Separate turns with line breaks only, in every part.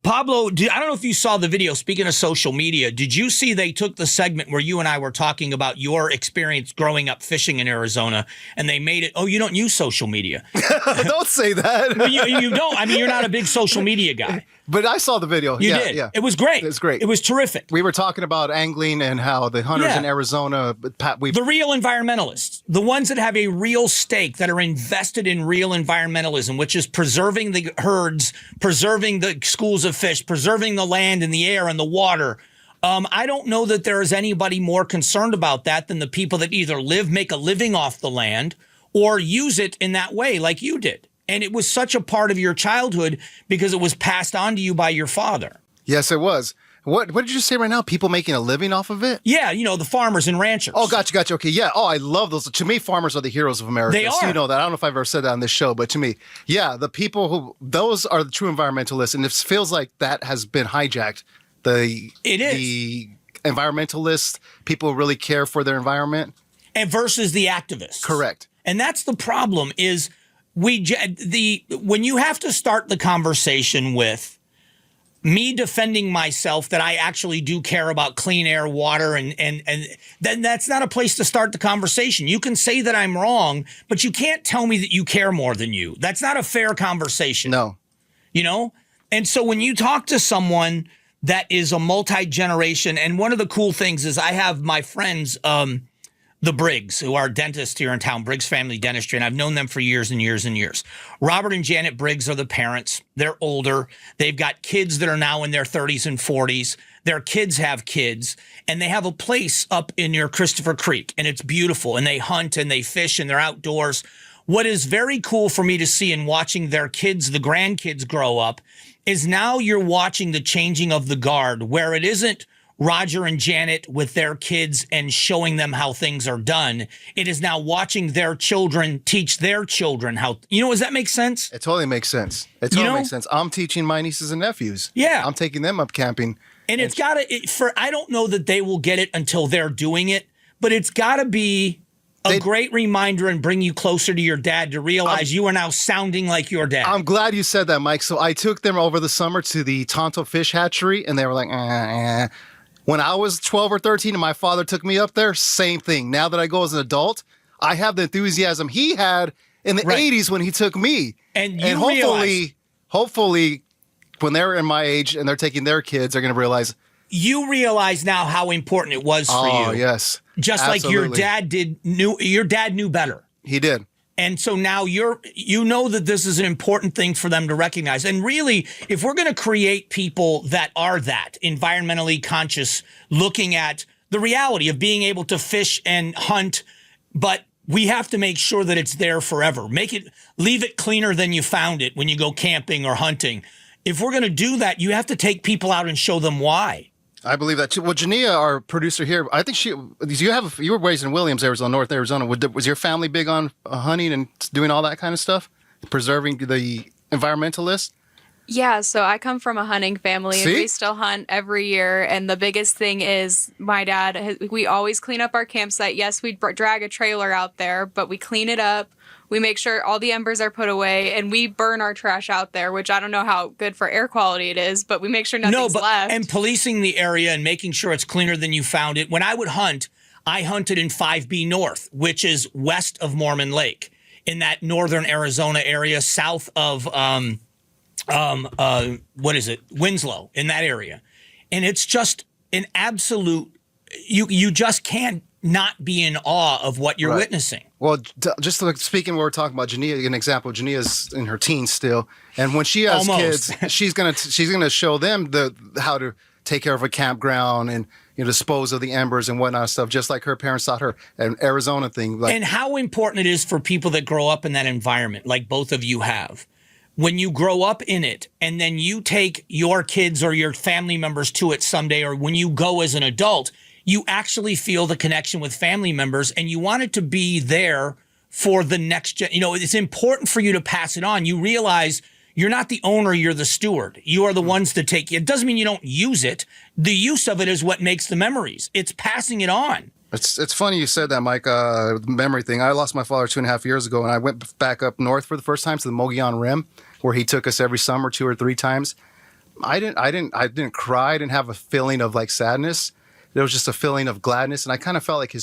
Pablo, I don't know if you saw the video. Speaking of social media, did you see they took the segment where you and I were talking about your experience growing up fishing in Arizona, and they made it, oh, you don't use social media.
Don't say that.
Well, you don't. I mean, you're not a big social media guy.
But I saw the video.
You did.
Yeah.
It was great.
It was great.
It was terrific.
We were talking about angling and how the hunters in Arizona.
The real environmentalists, the ones that have a real stake, that are invested in real environmentalism, which is preserving the herds, preserving the schools of fish, preserving the land and the air and the water. I don't know that there is anybody more concerned about that than the people that either make a living off the land, or use it in that way like you did. And it was such a part of your childhood because it was passed on to you by your father.
Yes, it was. What did you say right now? People making a living off of it?
Yeah, the farmers and ranchers.
Oh, gotcha. Okay, yeah. Oh, I love those. To me, farmers are the heroes of America.
They are.
So you know that. I don't know if I've ever said that on this show, but to me, yeah, the people those are the true environmentalists. And it feels like that has been hijacked. The environmentalists, people who really care for their environment.
And versus the activists.
Correct.
And that's the problem is when you have to start the conversation with me defending myself that I actually do care about clean air, water, and then that's not a place to start the conversation. You can say that I'm wrong, but you can't tell me that you care more than you. That's not a fair conversation.
No.
And so when you talk to someone that is a multi-generation, and one of the cool things is I have my friends, the Briggs, who are dentists here in town, Briggs Family Dentistry, and I've known them for years and years and years. Robert and Janet Briggs are the parents. They're older. They've got kids that are now in their 30s and 40s. Their kids have kids, and they have a place up in near Christopher Creek, and it's beautiful, and they hunt and they fish and they're outdoors. What is very cool for me to see in watching their kids, the grandkids, grow up is now you're watching the changing of the guard, where it isn't Roger and Janet with their kids and showing them how things are done. It is now watching their children teach their children how, does that make sense?
It totally makes sense. Makes sense. I'm teaching my nieces and nephews.
Yeah.
I'm taking them up camping.
And it's got to, I don't know that they will get it until they're doing it, but it's got to be a great reminder and bring you closer to your dad to realize you are now sounding like your dad.
I'm glad you said that, Mike. So I took them over the summer to the Tonto Fish Hatchery, and they were like, When I was 12 or 13 and my father took me up there, same thing. Now that I go as an adult, I have the enthusiasm he had in the 80s when he took me.
And
hopefully, when they're in my age and they're taking their kids, they're going to realize.
You realize now how important it was for you.
Oh, yes.
Just
absolutely.
like your dad your dad knew better.
He did.
And so now you know that this is an important thing for them to recognize. And really, if we're going to create people that are that environmentally conscious, looking at the reality of being able to fish and hunt, but we have to make sure that it's there forever. Leave it cleaner than you found it when you go camping or hunting. If we're going to do that, you have to take people out and show them why.
I believe that too. Well, Jania, our producer here, I think you were raised in Williams, Arizona, North Arizona. Was your family big on hunting and doing all that kind of stuff? Preserving the environmentalists?
Yeah, so I come from a hunting family, and we still hunt every year. And the biggest thing is my dad, we always clean up our campsite. Yes, we drag a trailer out there, but we clean it up. We make sure all the embers are put away, and we burn our trash out there, which I don't know how good for air quality it is, but we make sure nothing's left.
And policing the area and making sure it's cleaner than you found it. When I would hunt, I hunted in 5B North, which is west of Mormon Lake, in that northern Arizona area, south of Winslow, in that area. And it's just an absolute, you just can't not be in awe of what you're witnessing.
Well, just like speaking, we were talking about Jania, an example. Jania's in her teens still, and when she has kids, she's gonna show them how to take care of a campground and dispose of the embers and whatnot stuff, just like her parents taught her. An Arizona thing,
and how important it is for people that grow up in that environment, like both of you have. When you grow up in it, and then you take your kids or your family members to it someday, or when you go as an adult, you actually feel the connection with family members, and you want it to be there for the next gen. It's important for you to pass it on. You realize you're not the owner, you're the steward. You are the ones to take it. It doesn't mean you don't use it. The use of it is what makes the memories. It's passing it on.
It's funny you said that, Mike, the memory thing. I lost my father 2.5 years ago, and I went back up north for the first time to the Mogollon Rim, where he took us every summer 2 or 3 times. I didn't cry. I didn't have a feeling of like sadness. There was just a feeling of gladness, and I kind of felt like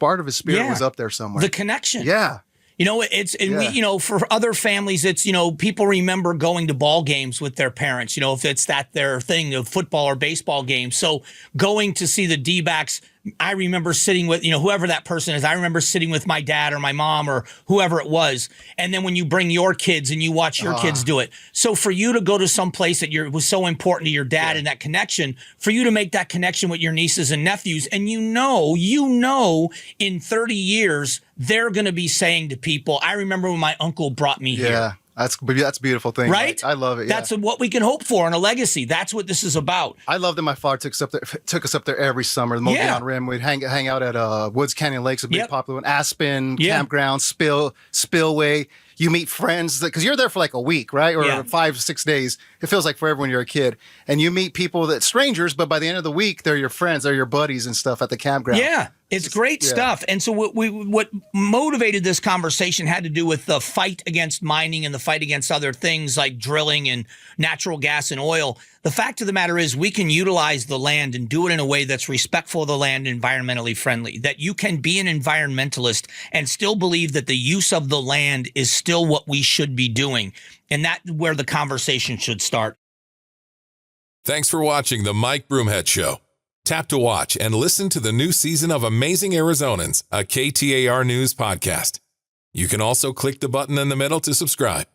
part of his spirit was up there somewhere.
The connection.
Yeah.
We, for other families, it's, people remember going to ball games with their parents, if it's their thing of football or baseball games. So going to see the D-backs, I remember sitting with, whoever that person is. I remember sitting with my dad or my mom or whoever it was. And then when you bring your kids and you watch your kids do it. So for you to go to some place that was so important to your dad and that connection, for you to make that connection with your nieces and nephews, and in 30 years, they're going to be saying to people, I remember when my uncle brought me here.
Yeah. That's a beautiful thing.
Right?
I love it. Yeah.
That's what we can hope for in a legacy. That's what this is about.
I love that my father took us up there every summer. The Beyond Rim. We'd hang out at Woods Canyon Lakes, a big popular one. Aspen, Campground, Spillway. You meet friends because you're there for like a week, right? Or 5 6 days. It feels like forever when you're a kid. And you meet people that strangers, but by the end of the week, they're your friends, they're your buddies and stuff at the campground.
Yeah. It's great stuff. And so what motivated this conversation had to do with the fight against mining and the fight against other things like drilling and natural gas and oil. The fact of the matter is we can utilize the land and do it in a way that's respectful of the land, environmentally friendly, that you can be an environmentalist and still believe that the use of the land is still what we should be doing. And that's where the conversation should start.
Thanks for watching the Mike Broomhead Show. Tap to watch and listen to the new season of Amazing Arizonans, a KTAR News podcast. You can also click the button in the middle to subscribe.